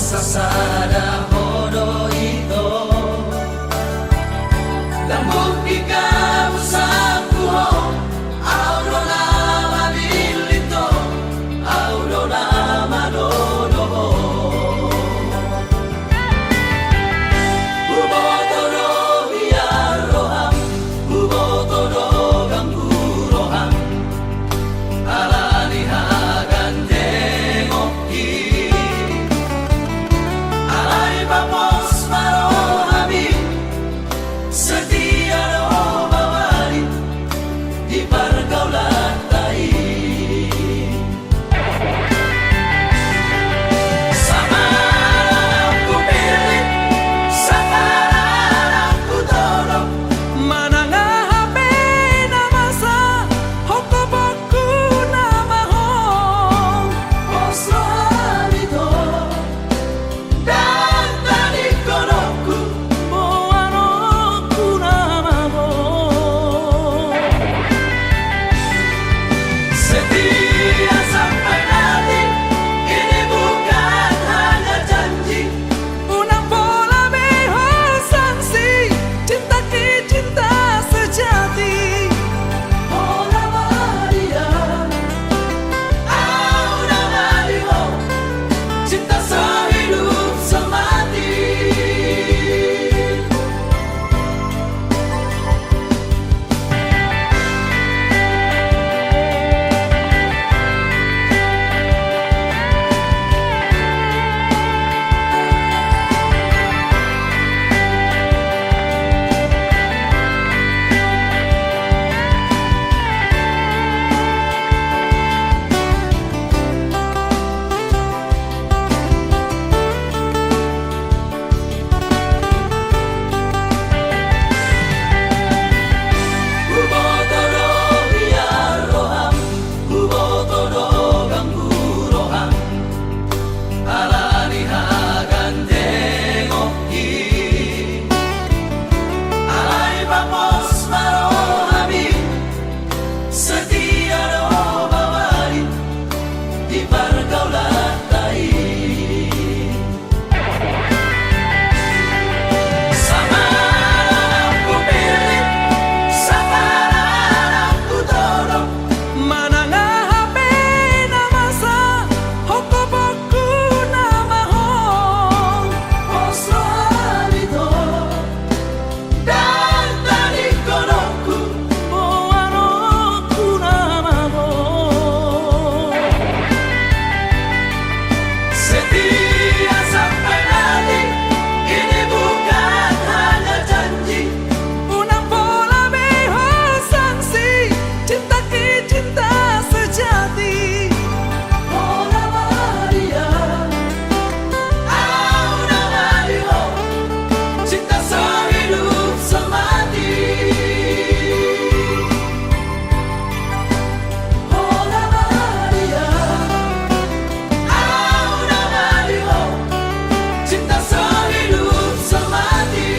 sasada hodo ito lambung ika musampuho audo lama bilito audo lama dodo uboto do biaroham uboto do gamburoham alani hagan tengoki alai vamos marohami setia do bawali di pergaulan tai sama aku pilih sekarang aku tolong Mana nga hape na masa hoko boku na mahong Oslo habito dan tadi konoku mo ano ku na mahong setia sampai nanti ini bukan hanya janji Una bola mejor sanksi cinta ki cinta sejati Hola Maria Auna Mario cinta sehidup semati Uboto do biaroham Uboto do gamburoham alani hagan tengoki alai vamos marohami setia do bawali di pergaulan tai sama aku pilih sekarang aku tolong Mana nga hape na masa hoko boku na mahong Oslo habito dan tadi konoku mo ano ku na mahong setia sampai nanti ini bukan hanya janji Una bola mejor sanksi cinta ki cinta sejati Hola Maria Auna Mario cinta sehidup semati Hola Maria Auna Mario cinta sehidup semati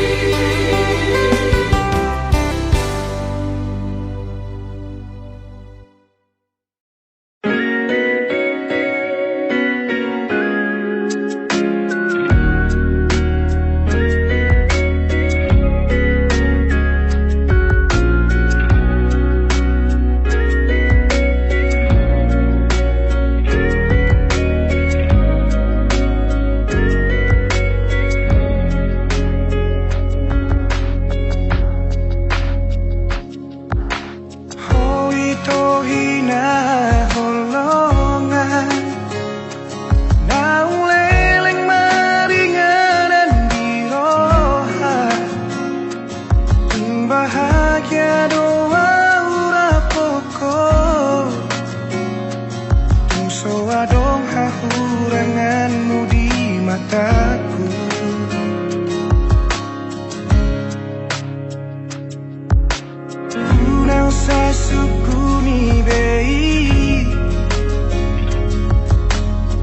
Hoi tohi na holongan Na uleleng maringanan di roha Bahagia doa ura pokok Tungso adong hahuranganmu di mataku Não sai sukuni bei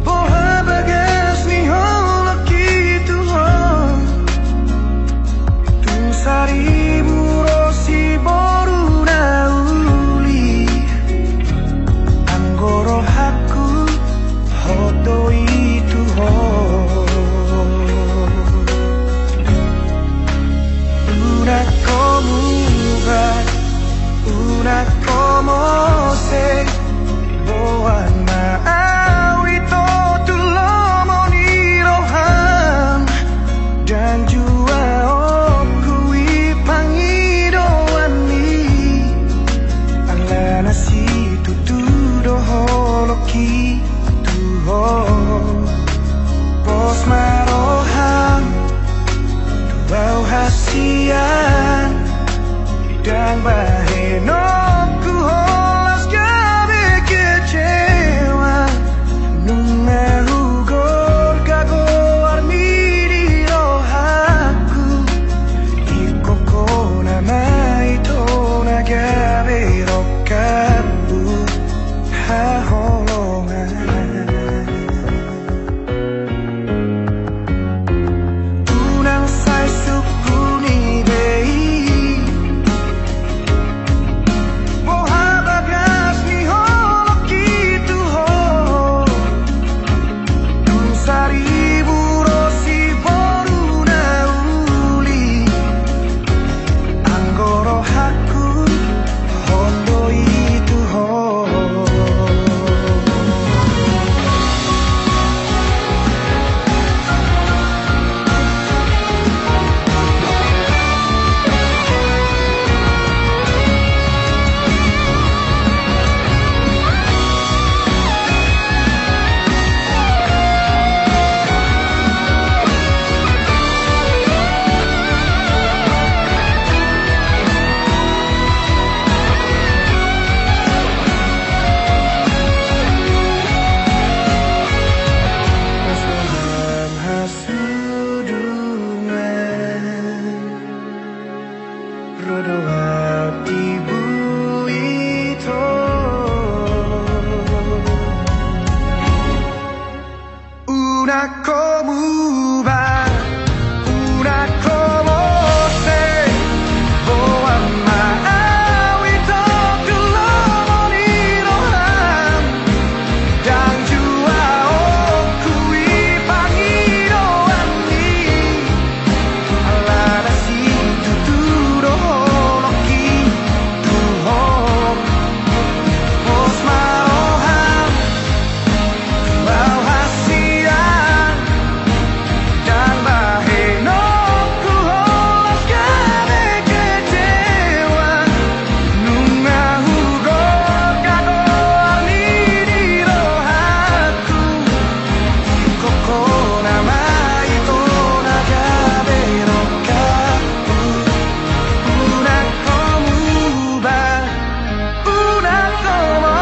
Boha bagas ni holo kitu ho Tu saribu rosi boru na uli Anggoro haku hoto itu ho Dang bahe no ku holas gabe kecewa Nunga hugor kago armi di rohaku Ikoko namai to nagabe rokabu haholongan Unang say suku ni bei Moha bagas ni holok gitu ho Dun saribu rosi boruna uli Anggoro hakun hondo itu ho Dalam hasudungan Rodo ibu itu Una como va Una como se Boa maawi to kulomo ni roham Dan jua okui pangiro ani Alana si tuturo loki tuhom Pos maroham Bau hasian Dan bahe no ku holas gabe kecewa Nunga hugor kago arni di rohaku Koko namai to nagabe rokaku Una como va Una como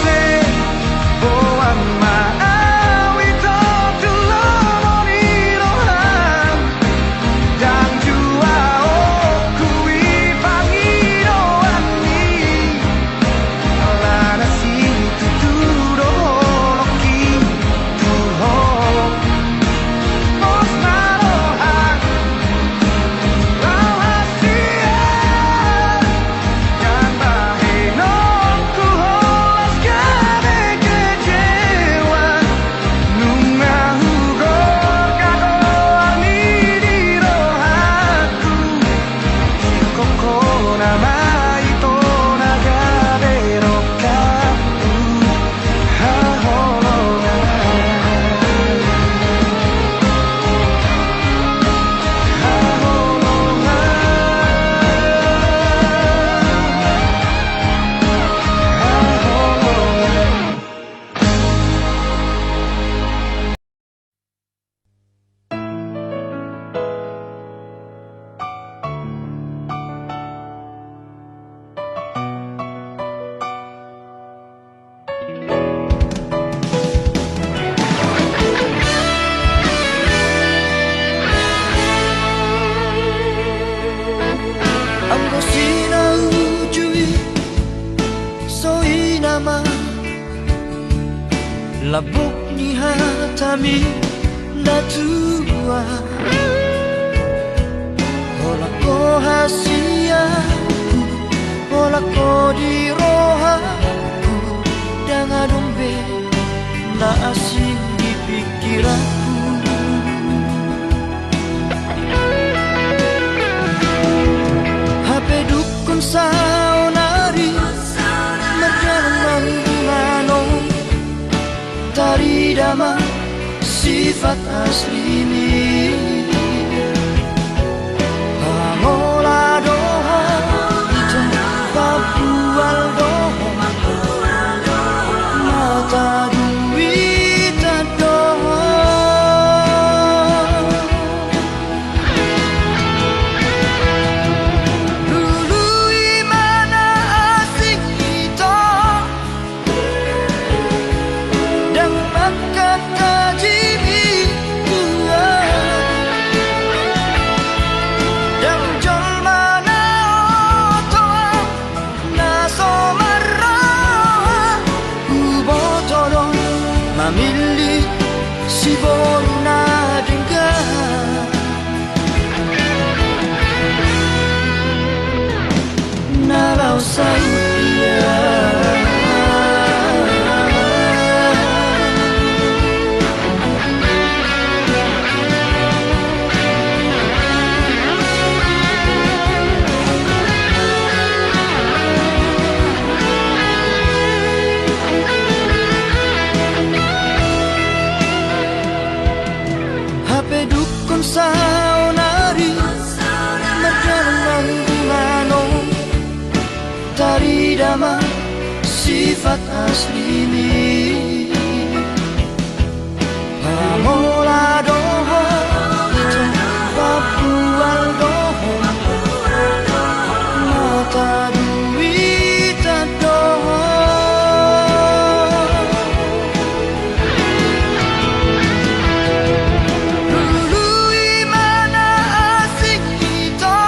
se Boa maawi to tulomo ni roham Dan jua okui pangiro ani Alana si tuturo loki tuho Pos marohak Bau hasian Dan bahe no ku holas gabe kecewa Nunga hugor kago arni di rohaku Koko namai to nagabe rokaku haholongan Anggo sinau jui soi nama Labuk ni hatami datua Hola ko hasiaku Hola ko di rohaku Danga dombe na asing di pikiranku HP dukun saonari Merjalan mano Tari dama sifat asli ini Pamola doha Itu papual doha Mata duit doha Dulu saunari berjalan mano dari dama sifat aslimi Pamola doho Papual doho Mata duita doho Lului mana asing kita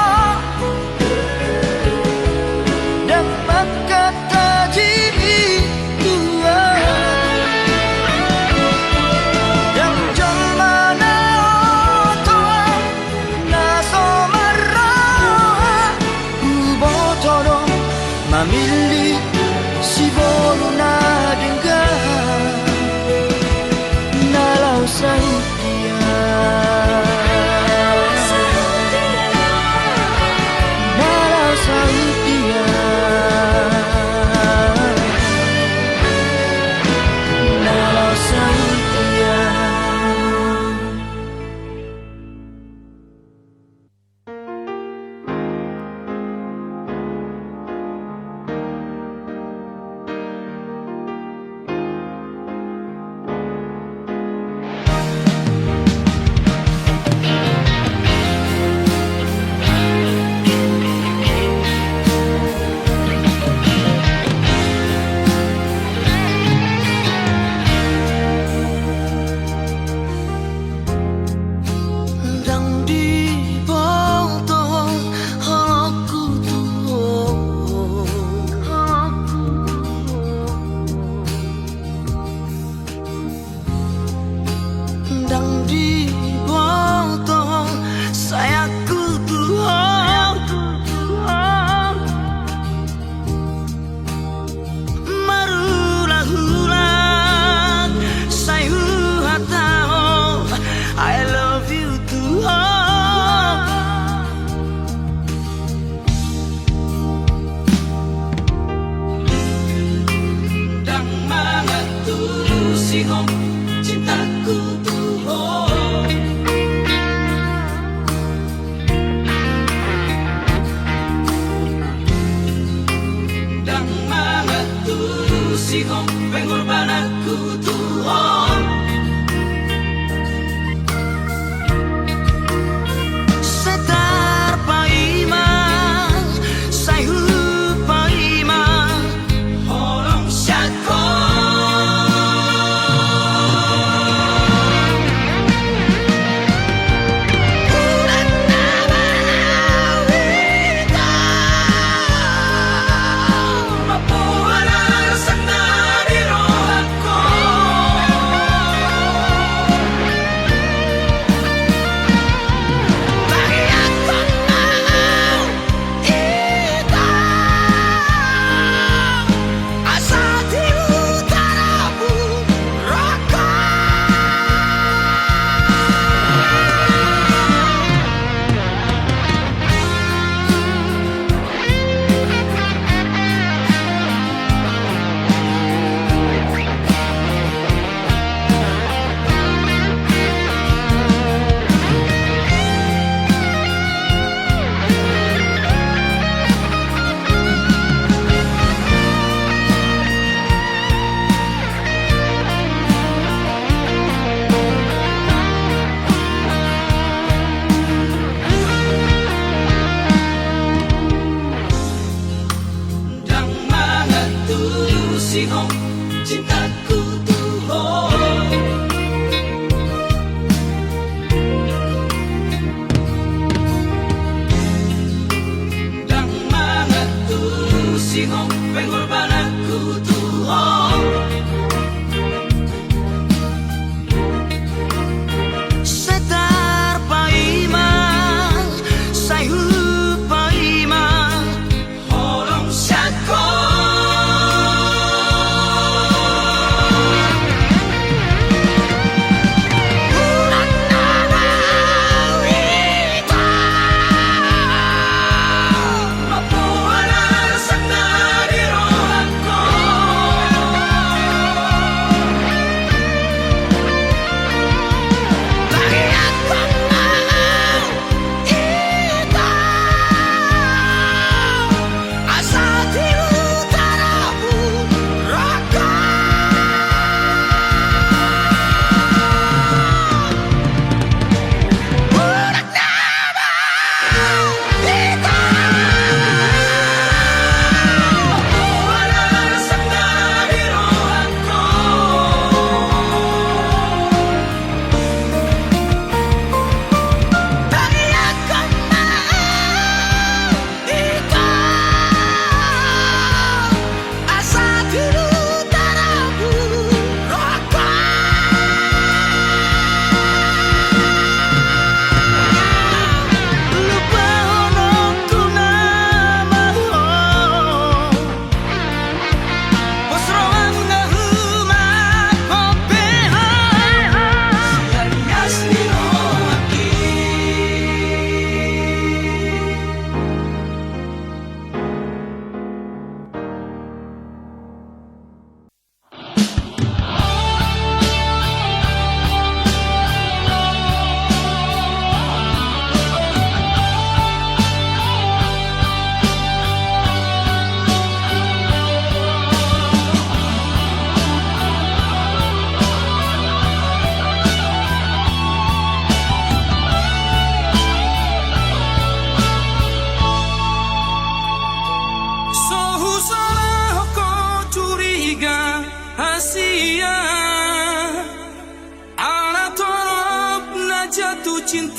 Dapat kata diri Tuhan Dan jol mana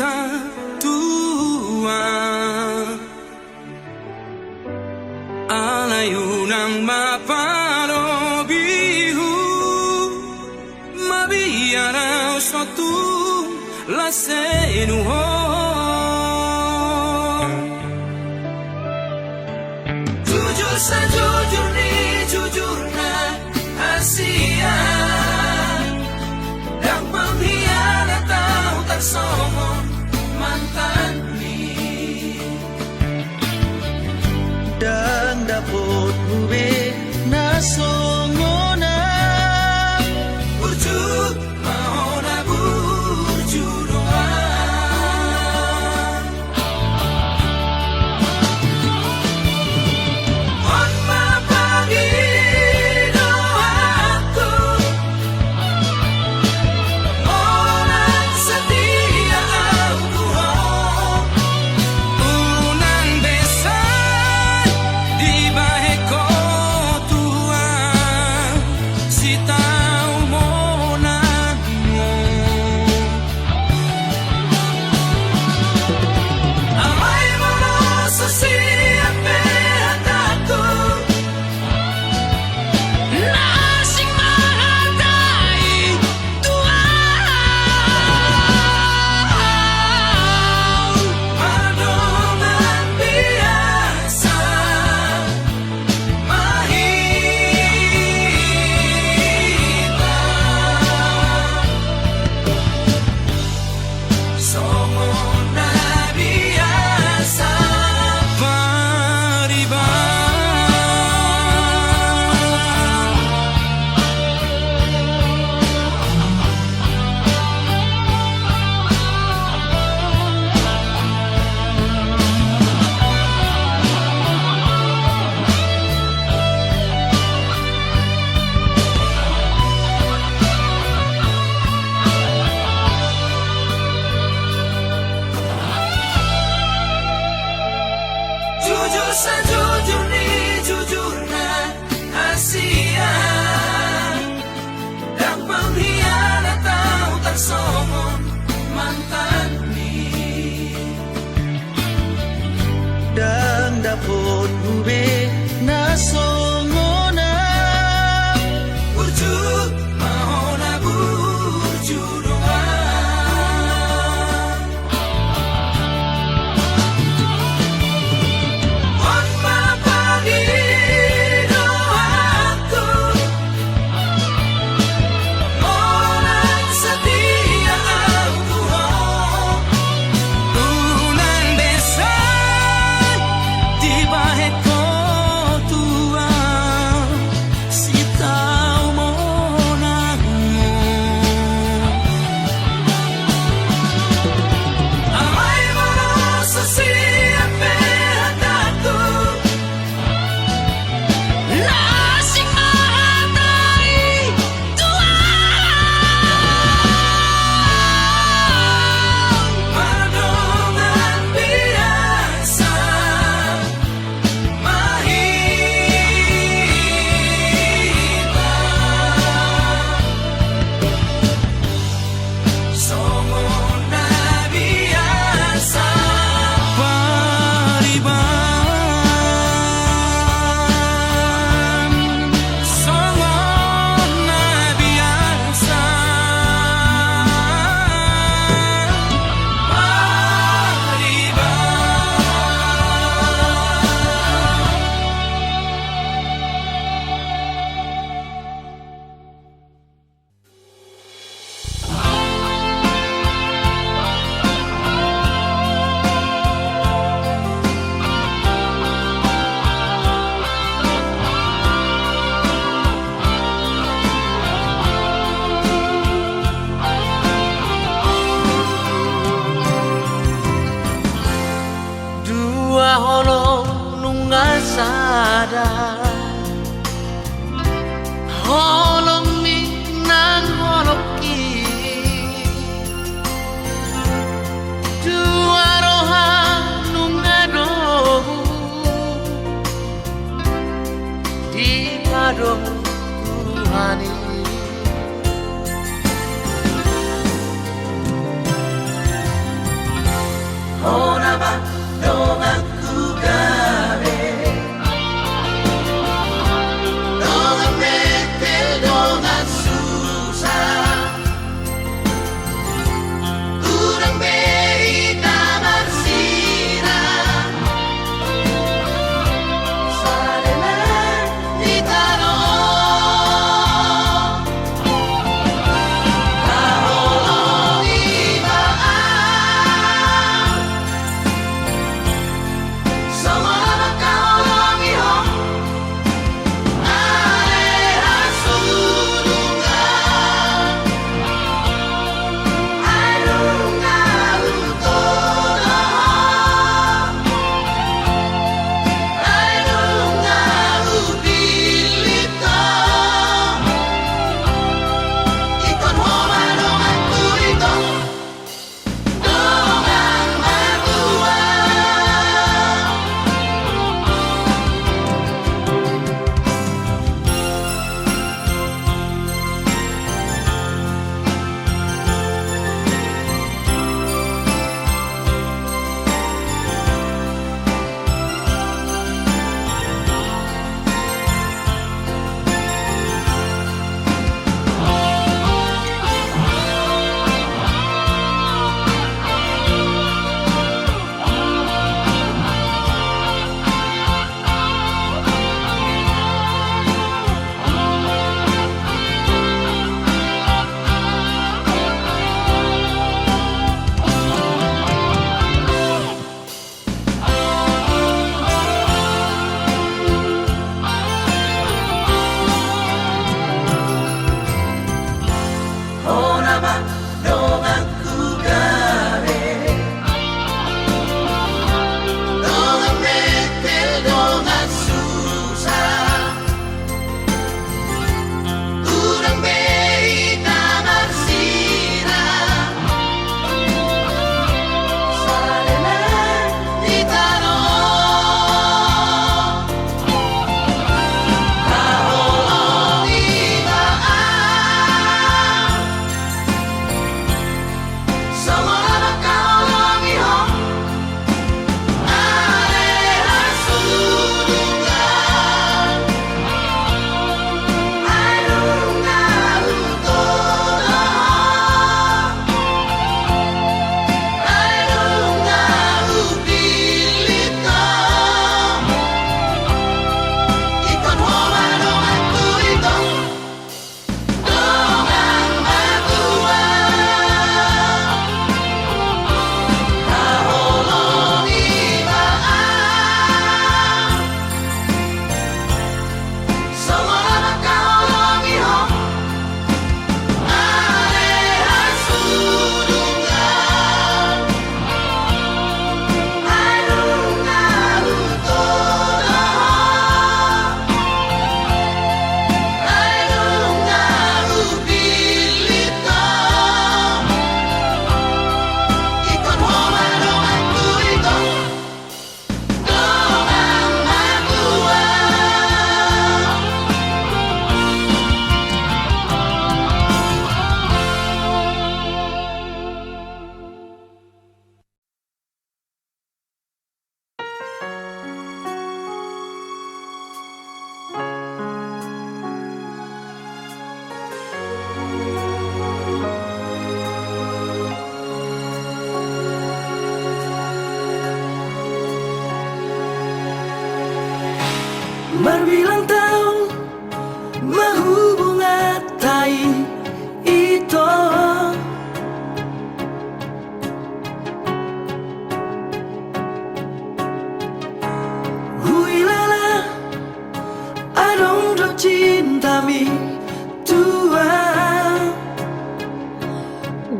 cinta Tuhan alayunang mapalobihu mabiyaraw suatu lasenuho Jujur sejujur ni jujurna Asia yang pengkhianat tahu tak somong mantan ni Dan dapat mube na songona Burjut mau na burjut doang On mapagi doaku Orang setia au Tuhan unang besan di bahe ko Tuhan si tao mo na mo Amay mo sa siyape hataku nasing mahatay Tuhan Madungan biasa mahita Songo na biasa Jujur sejujur ni jujurna Asia yang pengkhianat tahu tak somong mantan ni Dan dapat mube na songona Burjut mau na burjut doang On mapagi doaku Orang setia au Tuhan unang besan di bahe ko Tuhan si tao mo na mo Amay mo sa siyape hataku nasing mahatay Tuhan Madungan biasa mahita Songo na biasa Pariban songo na biasa Dua holong nungasada Holong mi nang holoki Dua roha nungado Di padong Tuhan Berbilang tahun menghubungatai itu, huilala adong do cintami tua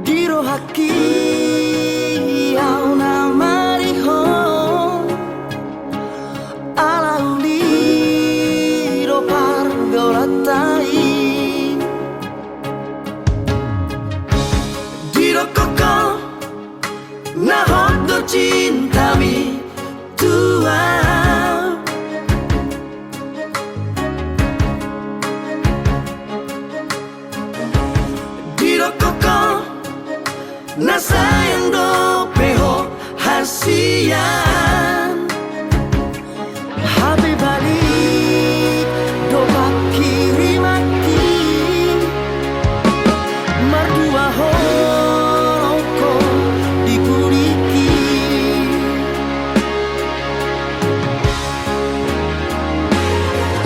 diro haki au namariho ala uli do pargolatai diro koko nahot do cintami tua diro koko na sayang do peho hasian Habi balik do bakiri maki mardua horoko dikuriki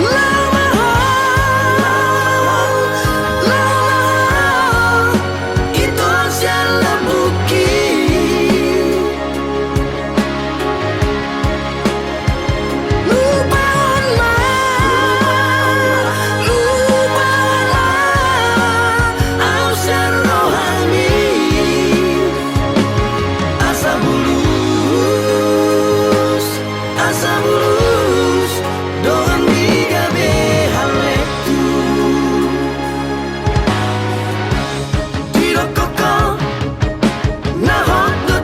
lama itu adalah bukit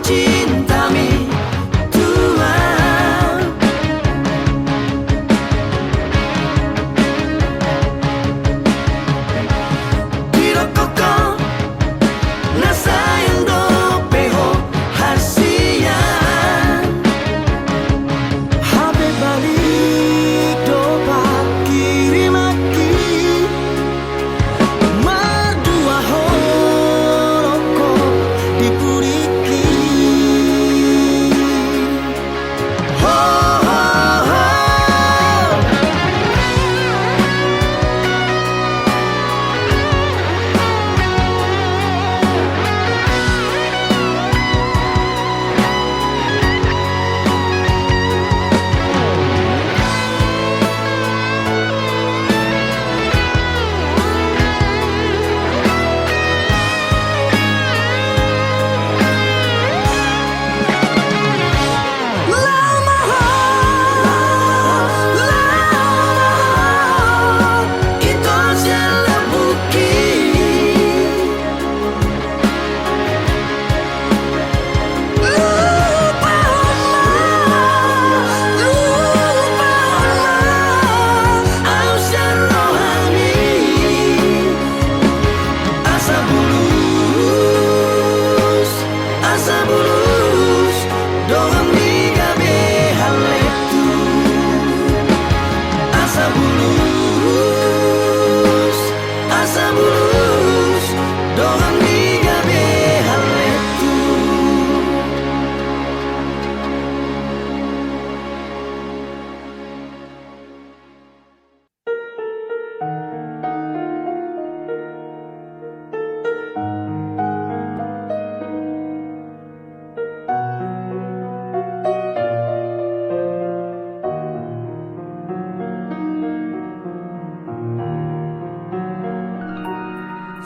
Cintami tua diro koko na sayang do peho hasian Habe balik do bakiri maki mardua horoko dipuriki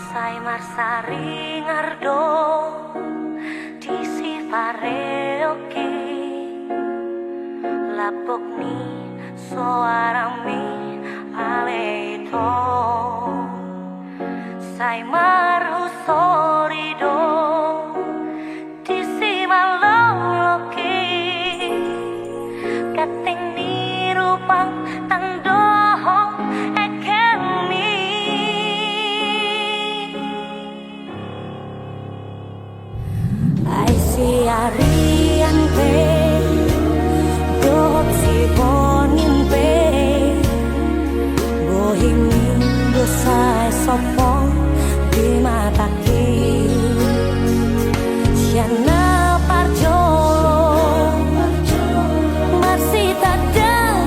Sai marsari ngardo di sifare oke lapok ni soarami aleito sai marhu sorido di simaloloke kating ni rupang tandoho ekemi ai siarian pe dok si bonin pe bohimi dosai sopong di mataki siana parjolo masih tadang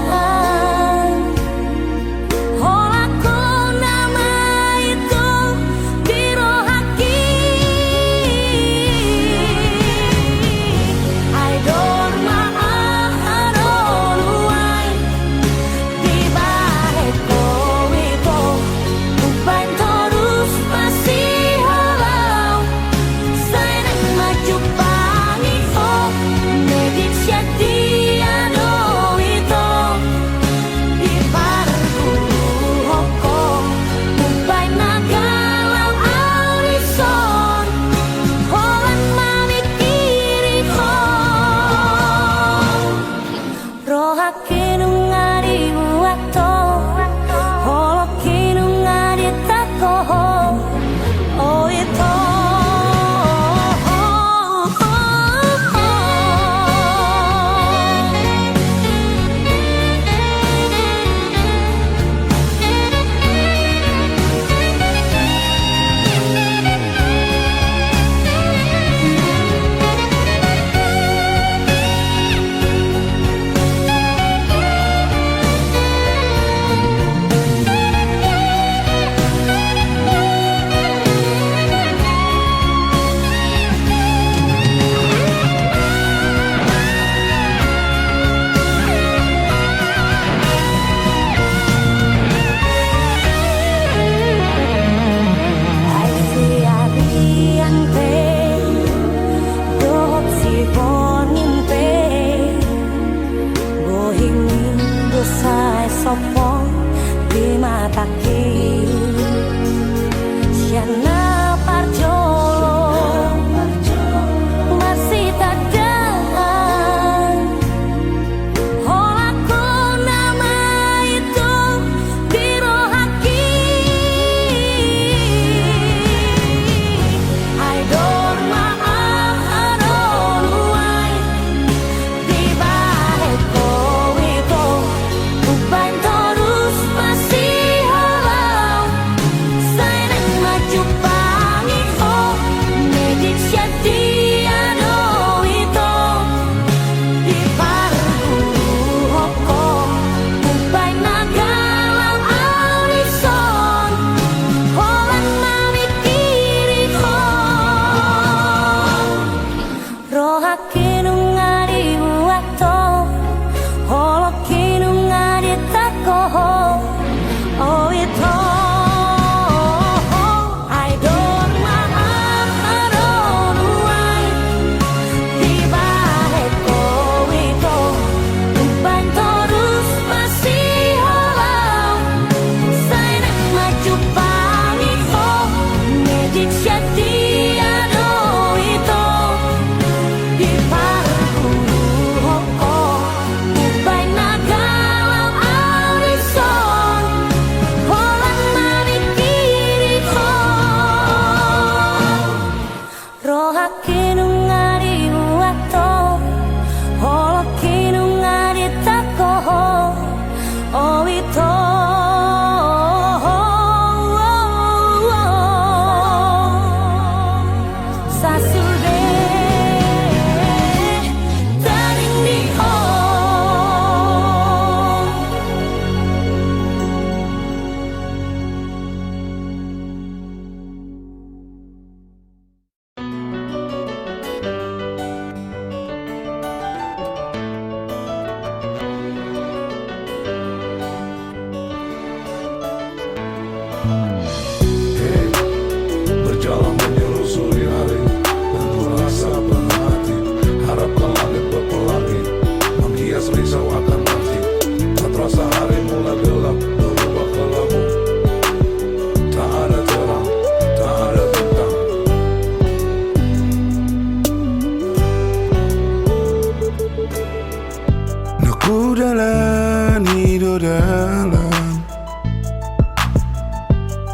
Ku jalani hidup dalam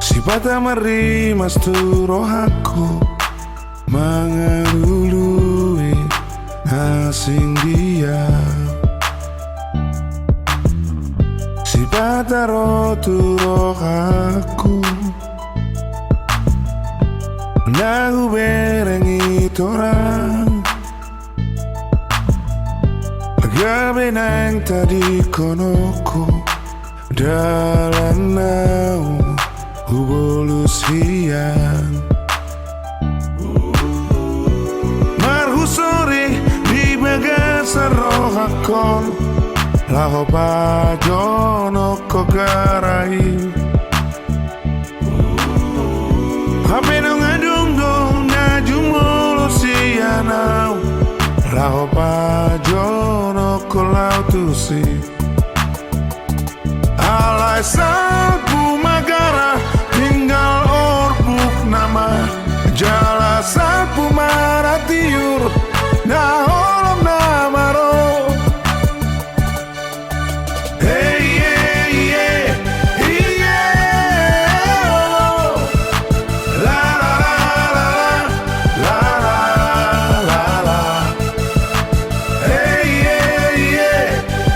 sifat marimas tu rohaku mengadului asing dia sifat tu rohaku Nahu berengi torang Gabe nang tadi konoko Dalam nau Hubolus hian Marhusori di bagasa rohakon Laho pajono kogarai Hape no ngadungdung na jumolo siyanau Laho pajono kolau tusi Alai salpu magara tinggal orbuk nama Jala salpu maratiur na holom namaro Hey yeah yeah yeah oh. La la la la la la Hey yeah yeah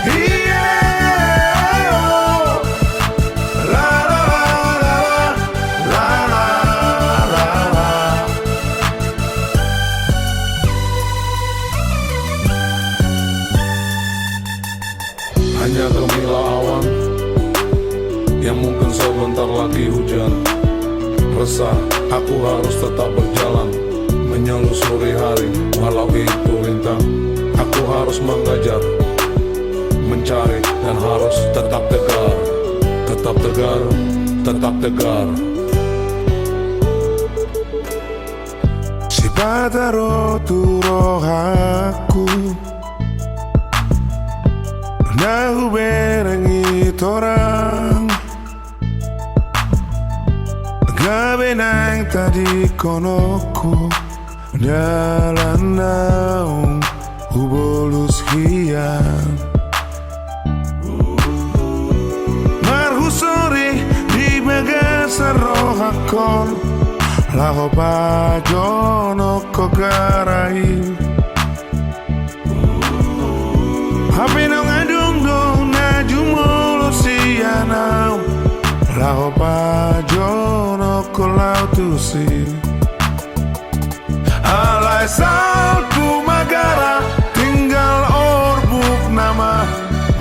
yeah oh. La la la la Hanya gemilah awan yang mungkin sebentar lagi hujan. Resah, aku harus tetap berjalan menyelusuri hari, walau itu rintang. Aku harus mengajar, mencari dan harus tetap tegar, tetap tegar, tetap tegar. Si pataro tu rohaku Nahu berengi torang Gabe nang tadi konoko Dalam naung Hubolus hian Marhusori di bagasa rohakon Laho pajono kogarai Hape no ngadungdung na jumolo siyanau Laho pajono kolau tusi Alai salpu magara tinggal orbuk nama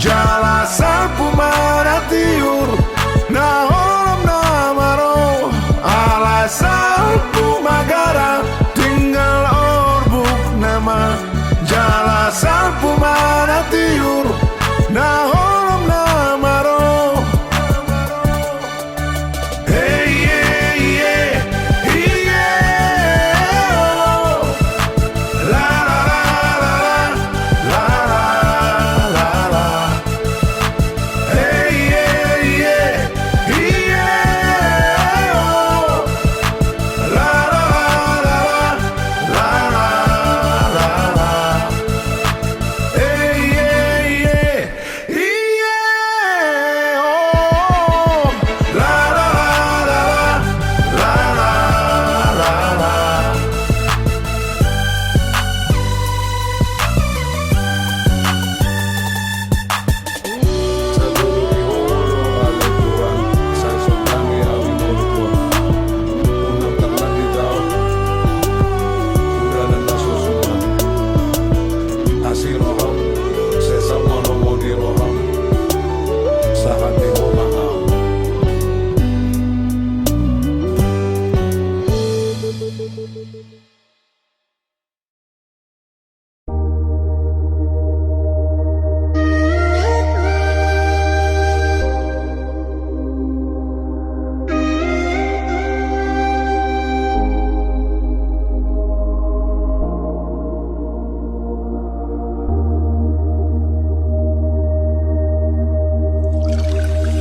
Jala salpu maratiur na holom namaro Alai salpu magara tinggal orbuk nama Jala salpu maratiur na holom namaro Hey yeah yeah yeah oh. La la la la la la Hey yeah yeah yeah oh. La la la la Hey yeah yeah yeah oh. La la la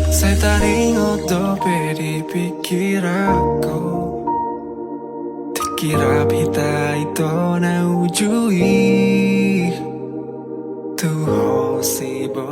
Saya tadi ngotope di pikir aku Dikira pita itu na ujui Tuho si bo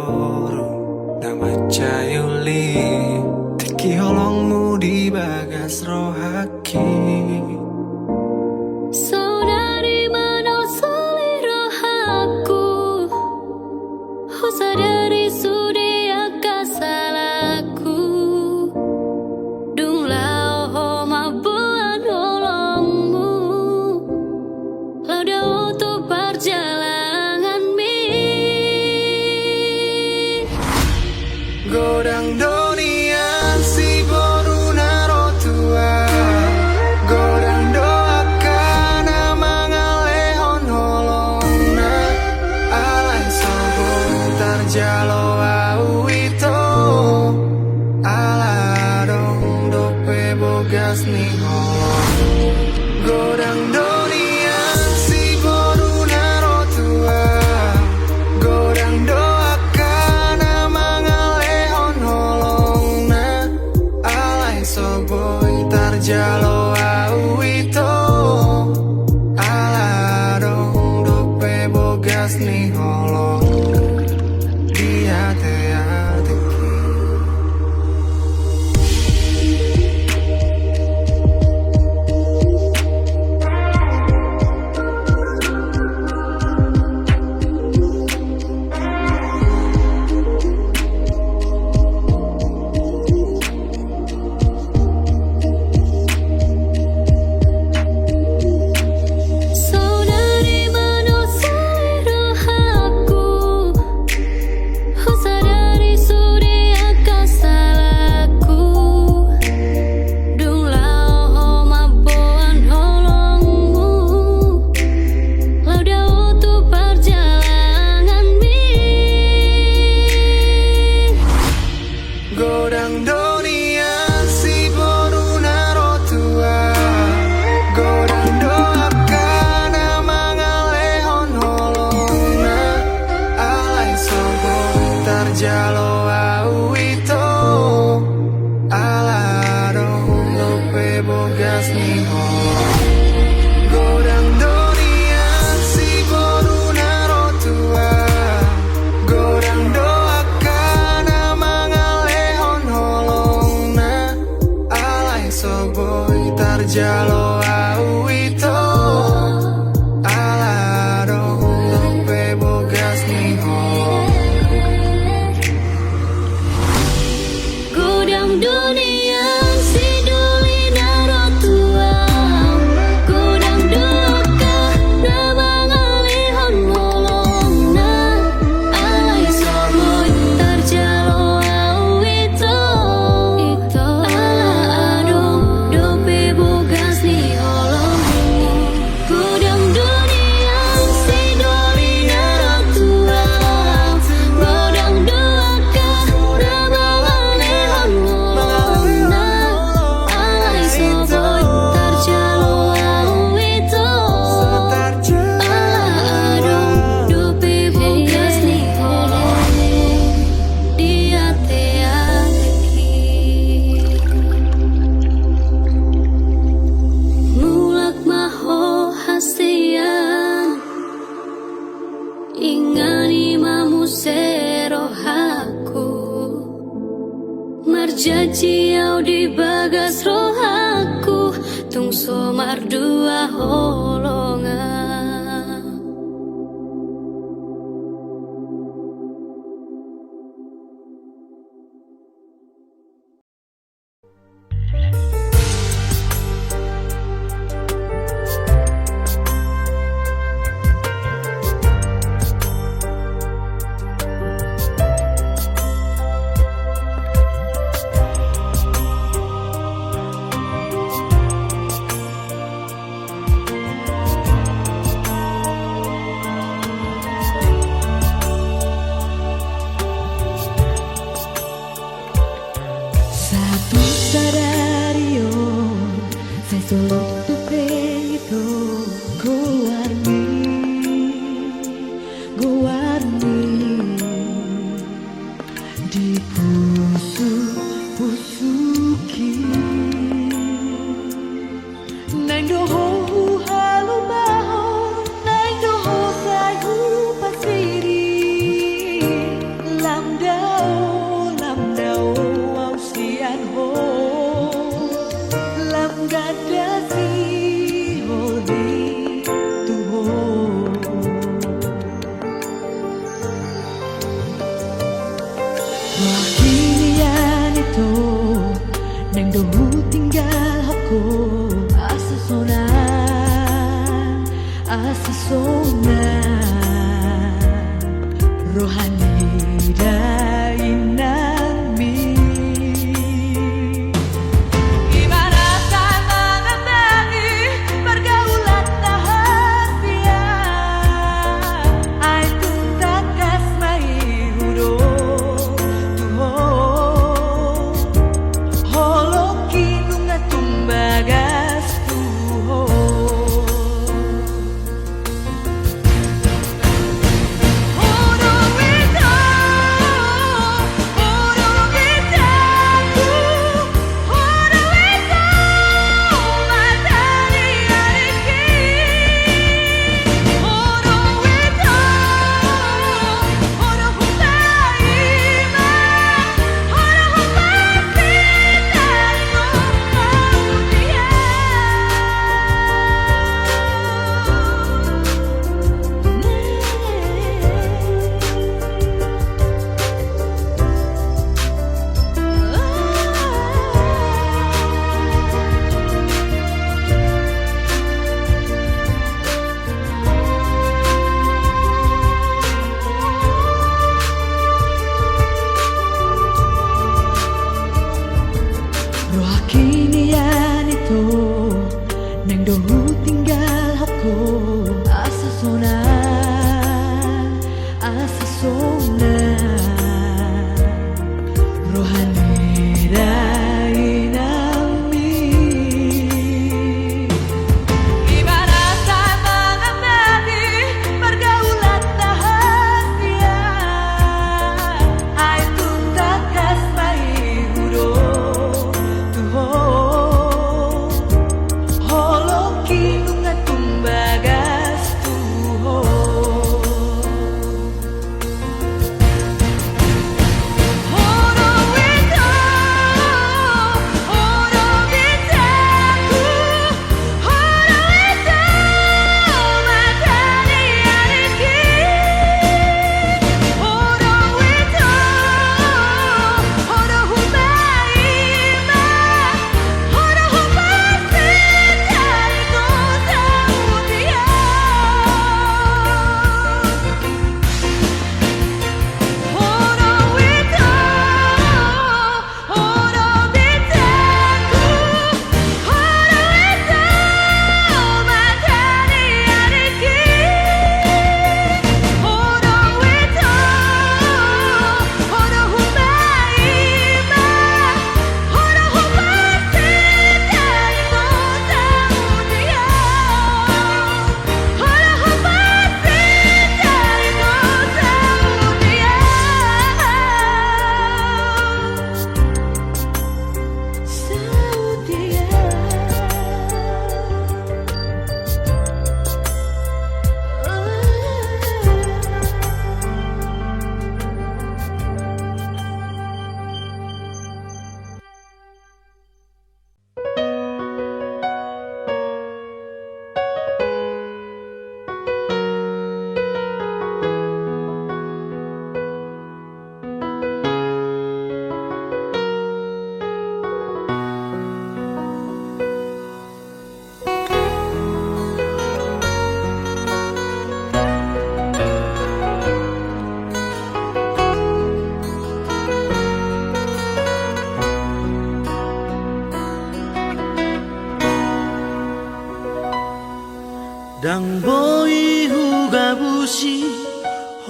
bogas ni holong di hati-hatiku. Godang dunia si boruna rotua, godang doakan mangalehon holona, alai sobo tarjalo awito, alaro lope bogas ni holong. Godang dunia si boruna rotua, godang doakan mangalehon holongna, alai soboy tarjalo awito, alaro lope bogas ni holong. Godang dunia si duli narotua, godang doaka nama ngalihon holongna, alai soboy tarjalo awito, ala adong dope bogas ni holong. Godang dunia si duli narotua, godang doaka nama ngalihon holongna, alai soboy tarjalo awito, ala adong dope bogas ni holong di hati-hati. Mulak maho hasian ingani mamu serohaku, marjaji au di bagas rohaku, tung somar dua holongan. Satu sadario, sai solo tu peito, guardi di pusuki, nang doho halu baho, nang doho sayu pasiri, lamdao au sian ho, lam gada si holi tu ho. Wakilian itu nang dohu tinggal aku, asa sona rohani dainami. Gimana tak mengenali pergaulan rahasia, ai tuntas kasmai hudo tuho, holoki nunga tumbagas tuho.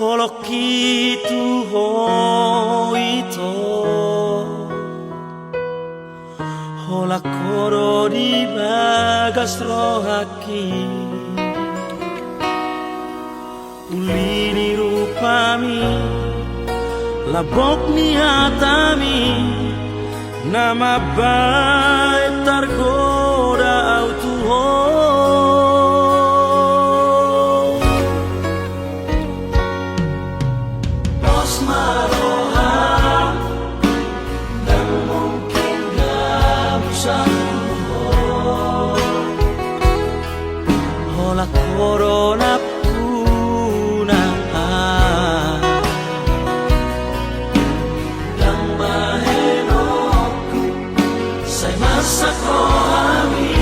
Solo kitu ho ito Hola koro di bagas rohaki Ulini rupami Labok ni hatami Nama baik tergoda autuho Los maroha Dan mungkin gak bisa Hola corona puna Dan mahenoku Say masak rohami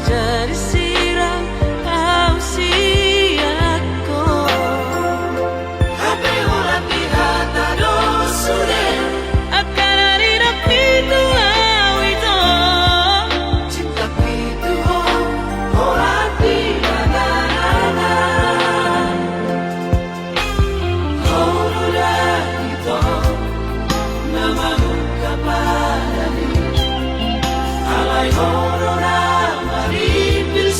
saja disiram usiaku. Happy ulang lihat ado sure Akan hari napi tuau itu cinta itu orang pinagana Horora itu nama kapalani Alay horora maripil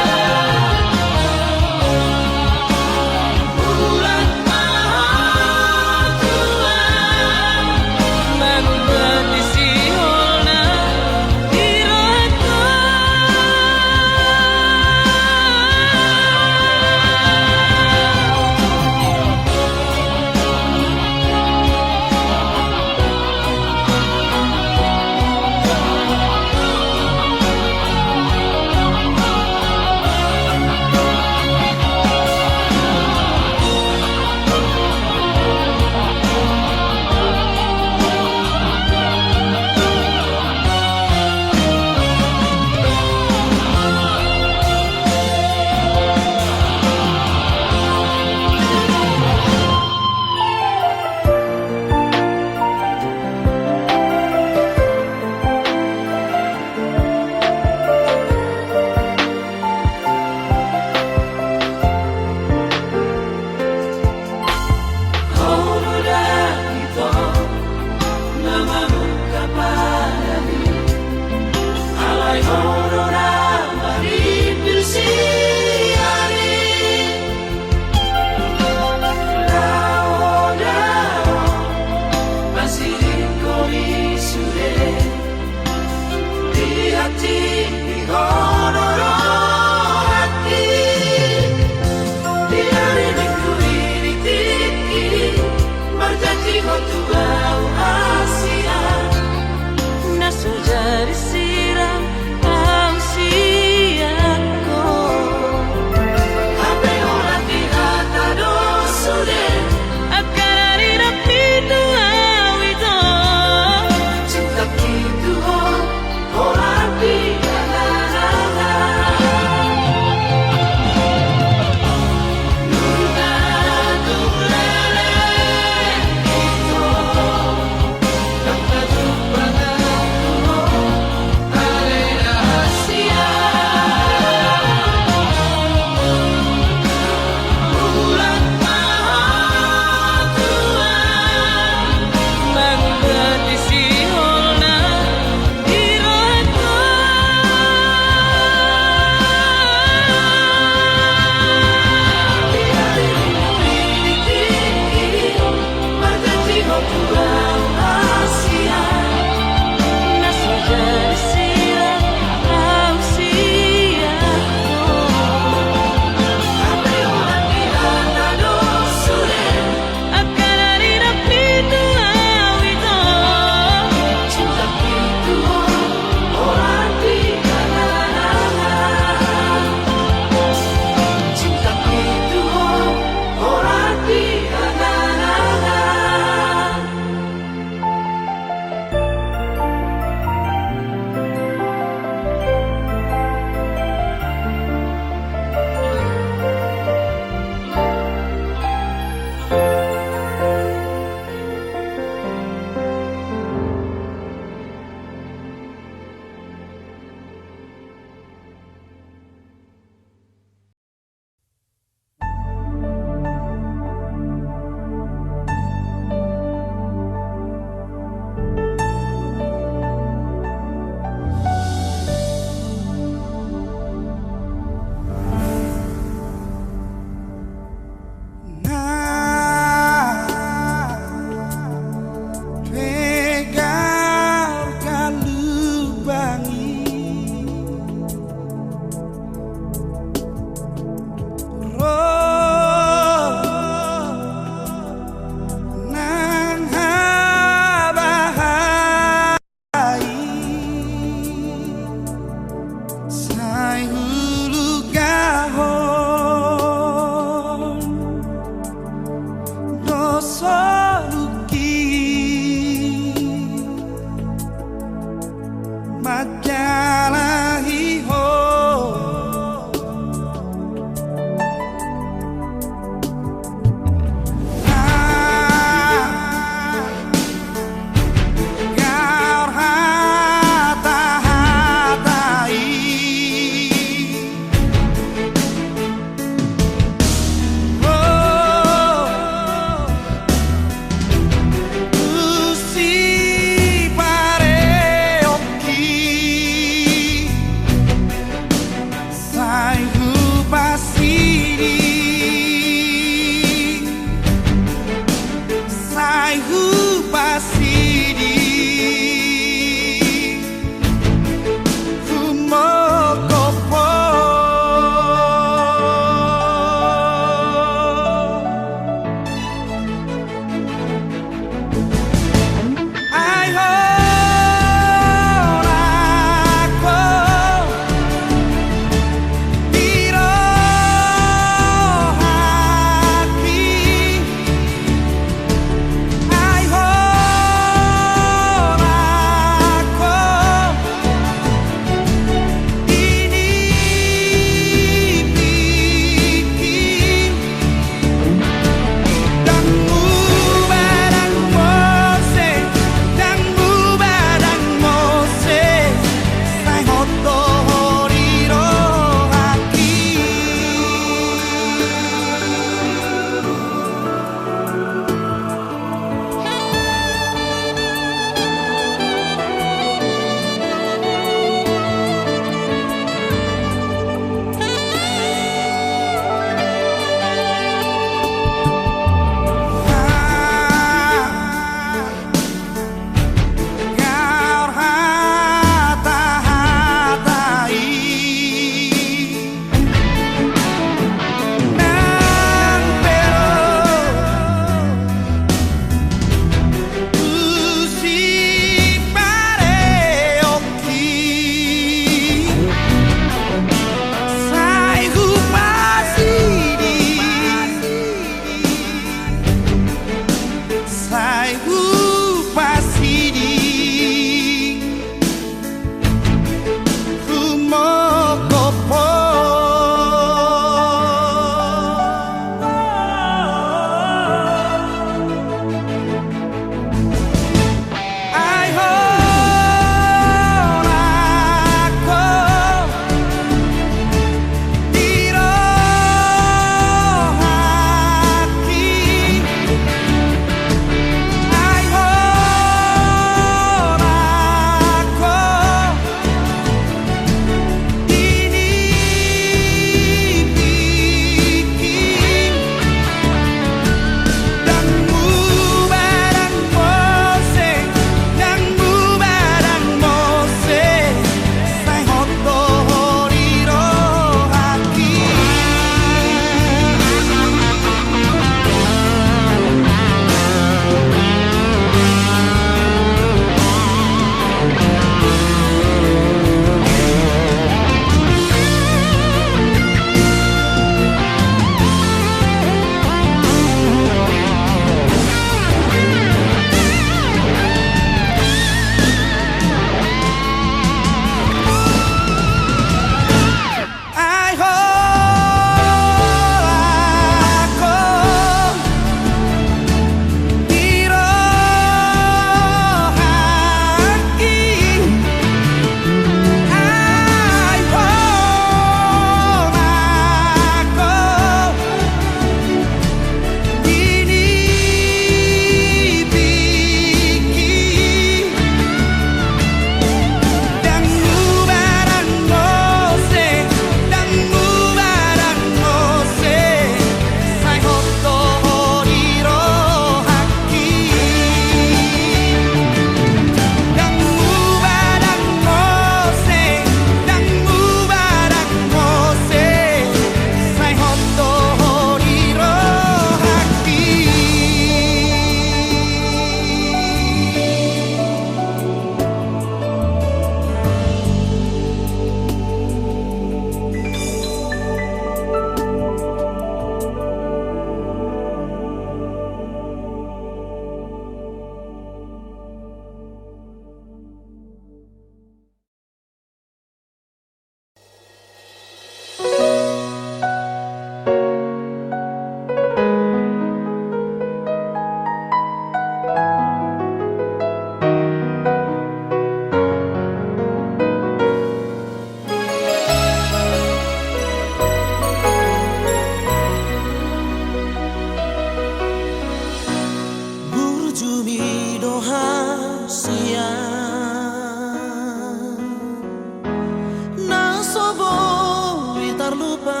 lupa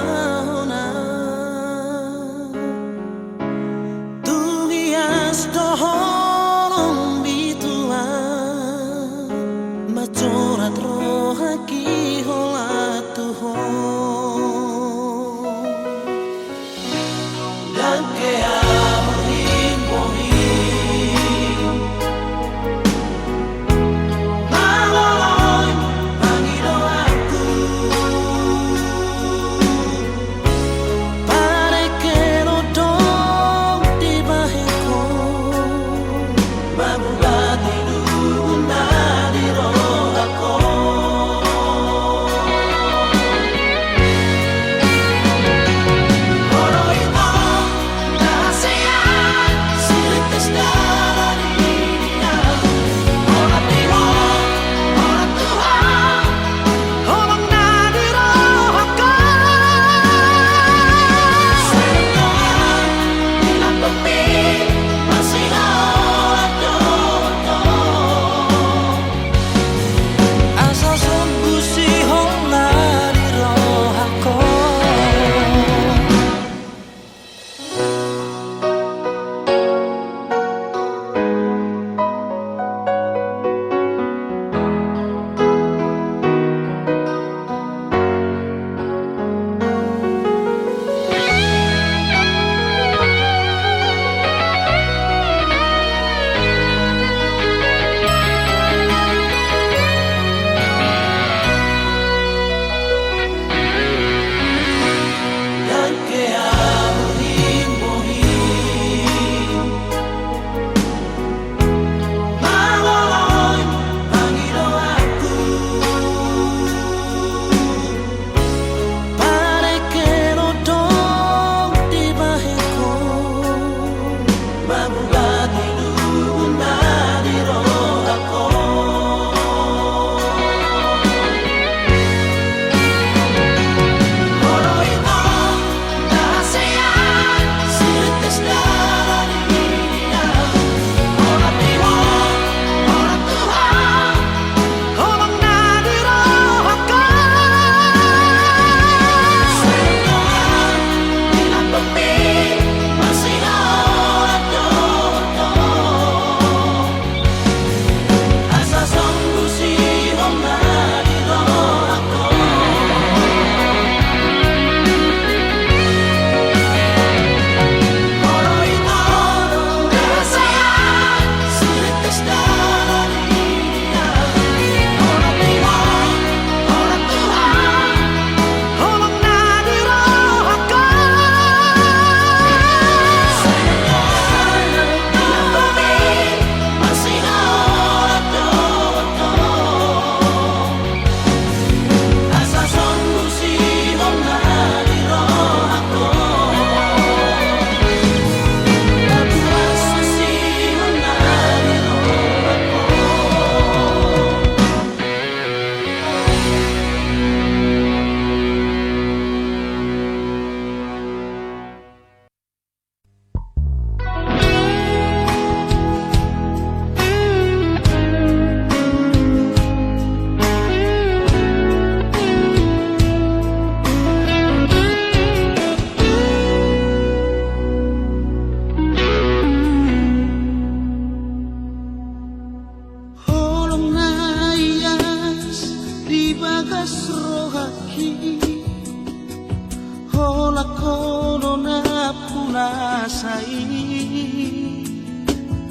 na tu hias dohorong bitua macorat rohaki hola tuho dan kea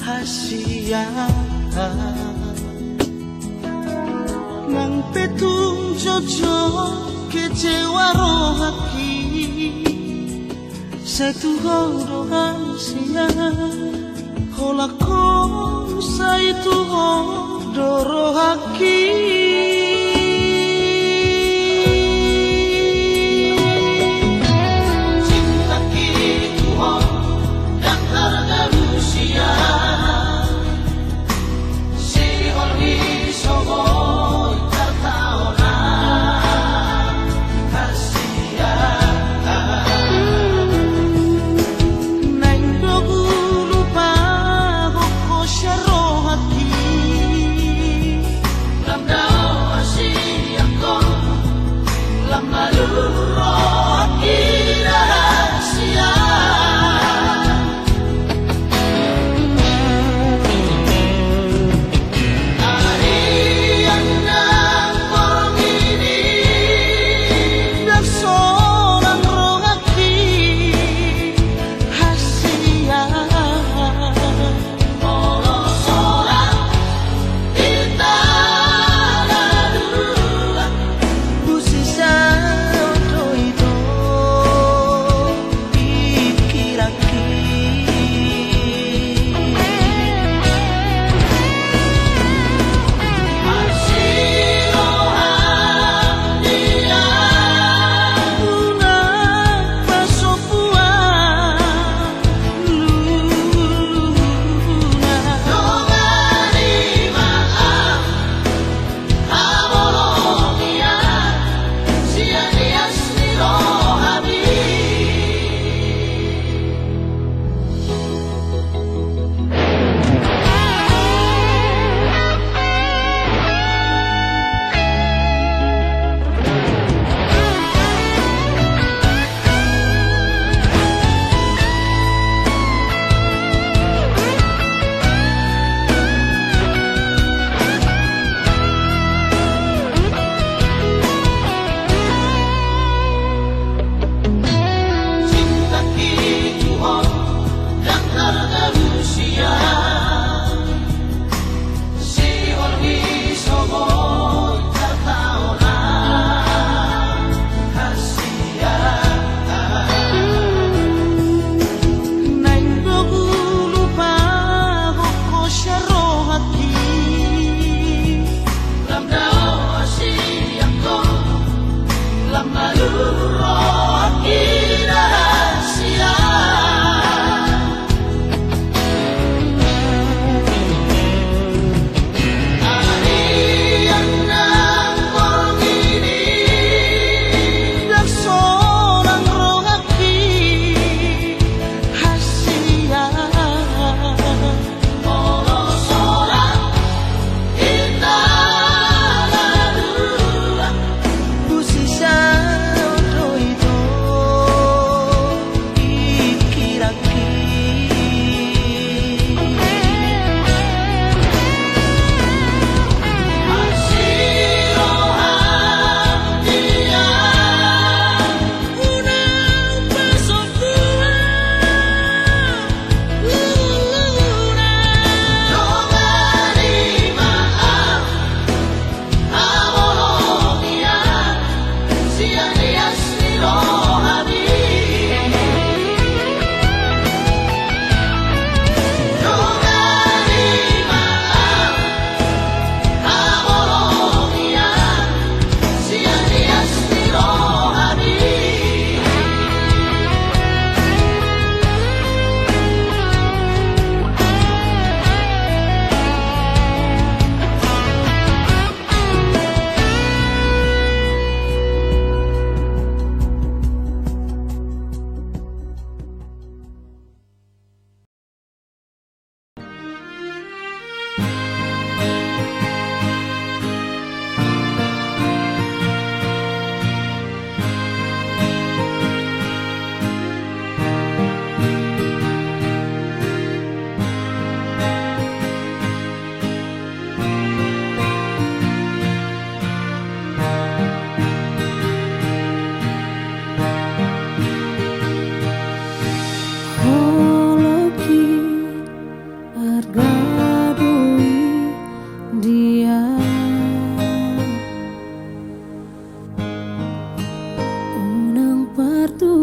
Hasia nang petung jojo kecewa rohaki satu horo sia holakon saitu horo haki Now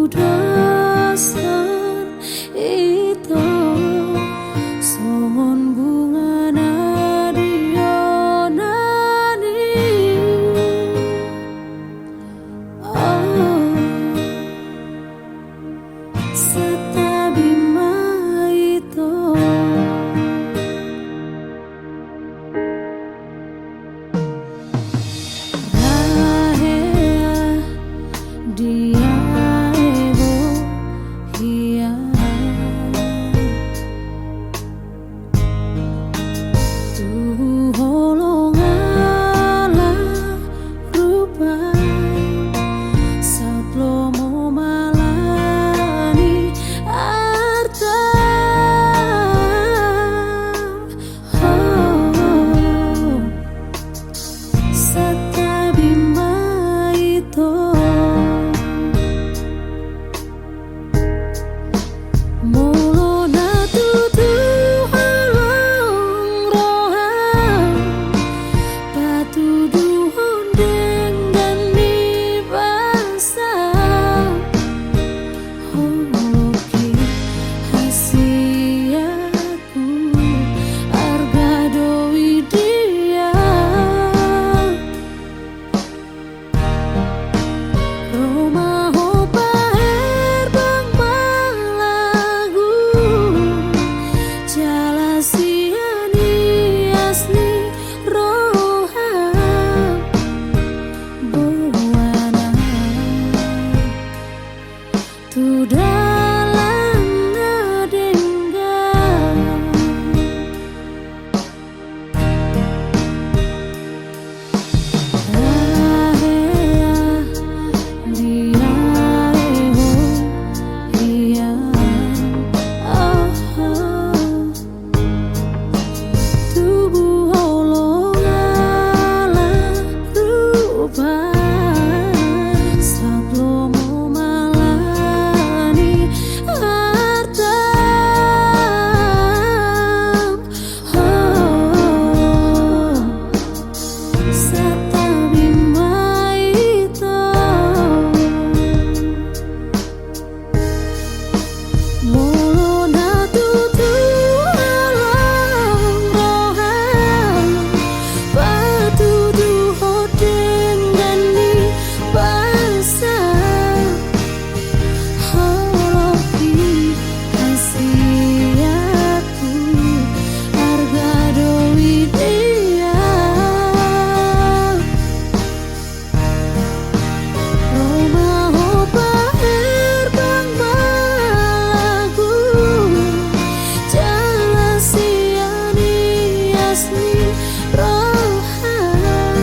dasar itu son bunga nadionani setabima itu dia ebo hia tubuh holongala rupa saat lo mau malani arta setabima itu mulona tutu halong roham patudu hondeng dan dibasah holoki hasiaku arga doi dia Roma hopa herbang malagu jala siani asli roham buana tu dalam nadengga dia ebo hia tubuh holongala rupa saat lo mau malani harta setabima itu mulona tutu halong roham patudu hodeng dan dibasah holoki hasiaku harga doi dia Roma hopa herbang malagu jala siani asli roham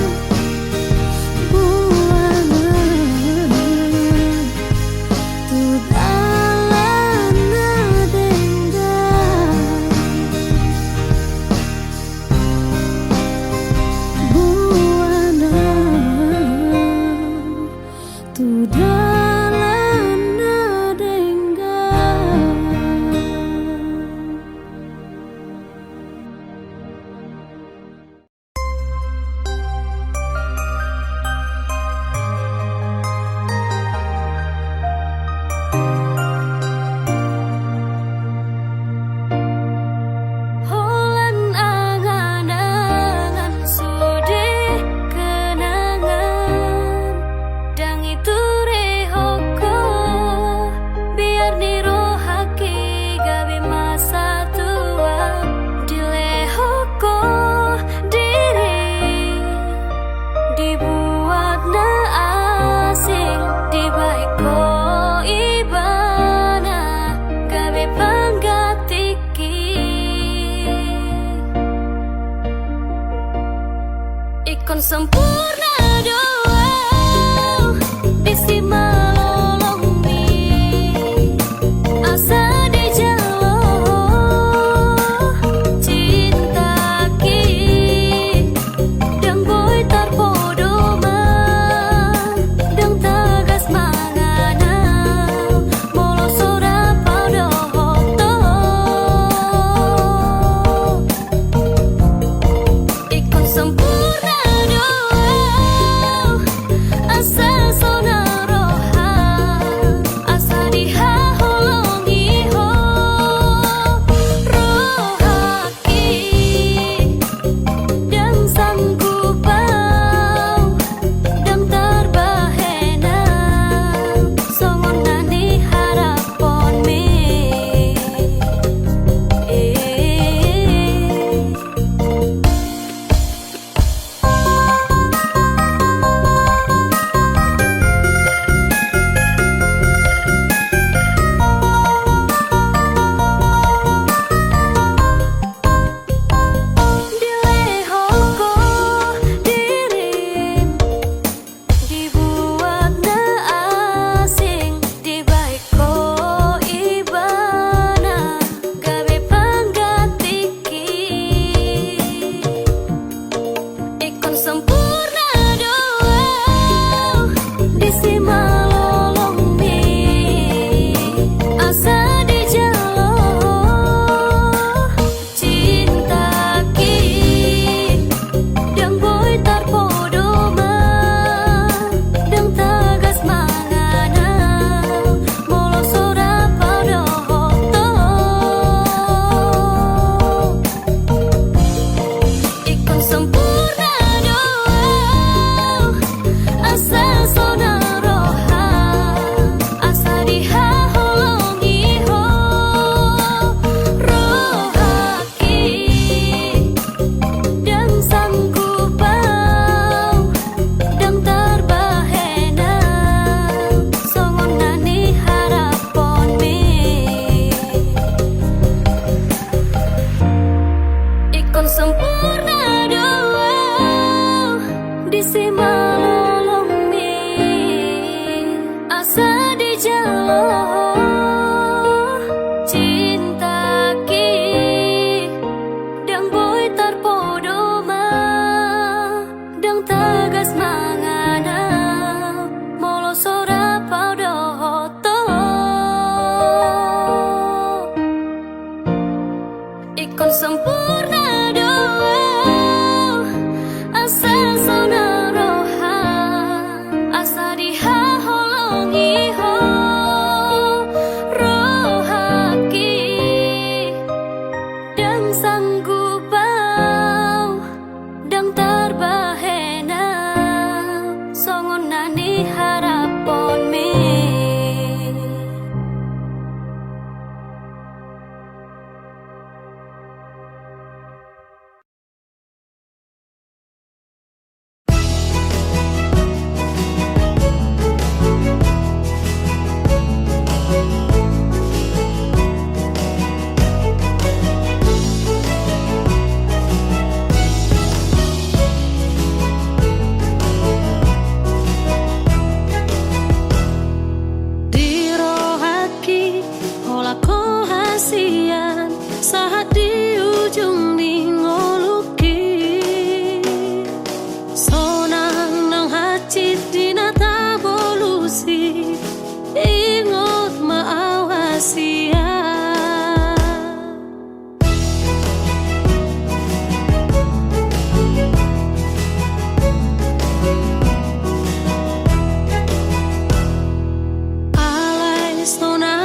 buana tu dalam nadengga buana tu dalam nadengga Holan angan-angan sude kenangan dang itu rehoko biar dirohake gawe masa tua dilehoko diri dibuat na asing dibaiko ibana gawe panggatiki ikon sempurna doa bisi malolong mi asa dijalo cinta ki dang boy tarpodoma dang tagas mangana molo sora pada hoto ikon sempurna doa Esto na